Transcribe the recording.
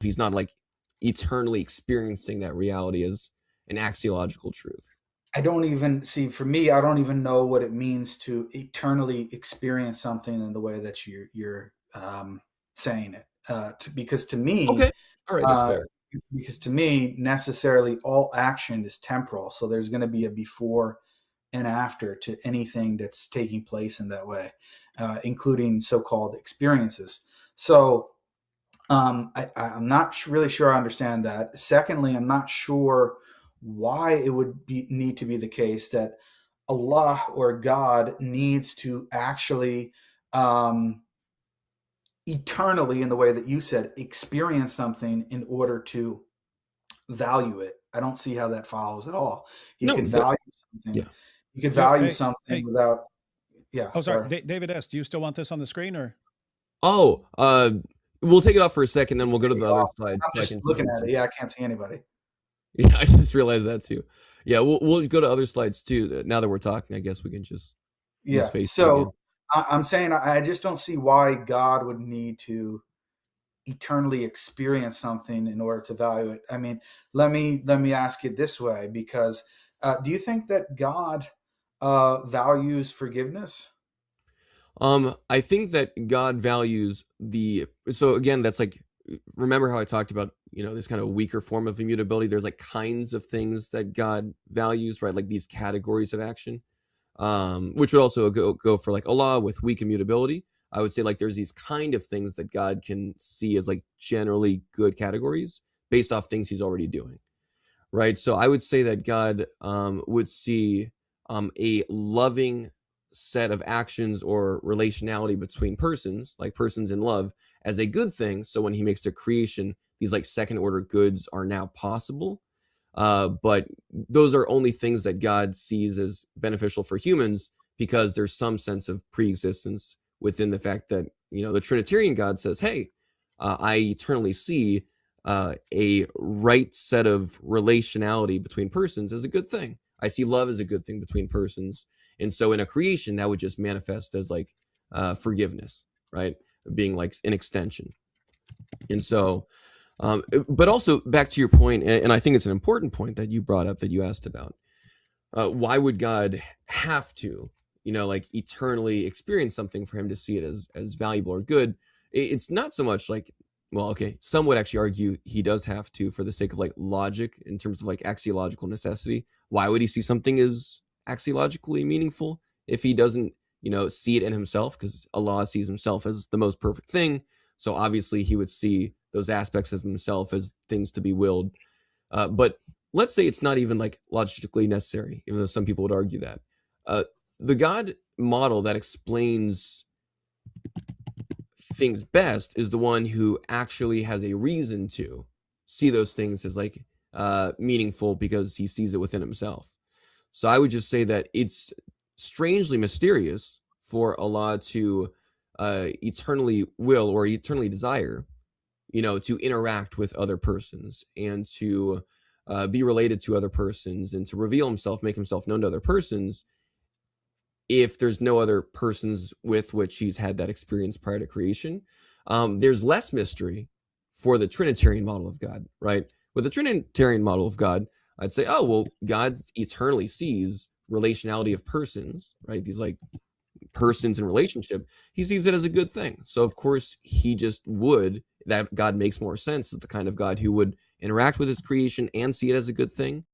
he's not like eternally experiencing that reality as an axiological truth. I don't even see, for me, I don't even know what it means to eternally experience something in the way that you're saying it. Because to Okay. me, All right, that's uh, fair. necessarily all action is temporal. So there's going to be a before and after to anything that's taking place in that way, including so-called experiences. So I'm not really sure I understand that. Secondly, I'm not sure why it would need to be the case that Allah or God needs to actually um, eternally, in the way that you said, experience something in order to value it. I don't see how that follows at all. He No, could but value something. yeah. You could Yo, value hey, something hey. without. Yeah, Oh, sorry, sorry. David S. Do you still want this on the screen or? Oh, we'll take it off for a second, then we'll go to Take the it other off. slide I'm so I just can show looking you at it. some. Yeah, I can't see anybody. Yeah, I just realized that too. Yeah, we'll go to other slides too. Now that we're talking, I guess we can just use Yeah. faces again. So I'm saying I just don't see why God would need to eternally experience something in order to value it. I mean, let me ask it this way, because do you think that God values forgiveness? I think that God values the so again, that's like remember how I talked about, this kind of weaker form of immutability. There's like kinds of things that God values, right? Like these categories of action. Which would also go for like Allah with weak immutability. I would say like there's these kind of things that God can see as like generally good categories based off things he's already doing, right? So I would say that God would see a loving set of actions or relationality between persons, like persons in love, as a good thing. So when he makes the creation, these like second order goods are now possible. But those are only things that God sees as beneficial for humans because there's some sense of pre-existence within the fact that the Trinitarian God says, "Hey, I eternally see a right set of relationality between persons as a good thing. I see love as a good thing between persons, and so in a creation that would just manifest as like forgiveness, right? Being like an extension, and so." But also back to your point, and I think it's an important point that you brought up that you asked about. Why would God have to, like eternally experience something for him to see it as valuable or good? It's not so much like, well, okay, some would actually argue he does have to for the sake of like logic in terms of like axiological necessity. Why would he see something as axiologically meaningful if he doesn't, see it in himself? Because Allah sees himself as the most perfect thing. So obviously he would see those aspects of himself as things to be willed. But let's say it's not even like logically necessary, even though some people would argue that. Uh, the God model that explains things best is the one who actually has a reason to see those things as like meaningful because he sees it within himself. So I would just say that it's strangely mysterious for Allah to eternally will or eternally desire, to interact with other persons and to be related to other persons and to reveal himself, make himself known to other persons if there's no other persons with which he's had that experience prior to creation. There's less mystery for the Trinitarian model of God, right? With the Trinitarian model of God, I'd say, oh, well, God eternally sees relationality of persons, right? These like persons in relationship, he sees it as a good thing. So of course he just would, that God makes more sense as the kind of God who would interact with his creation and see it as a good thing.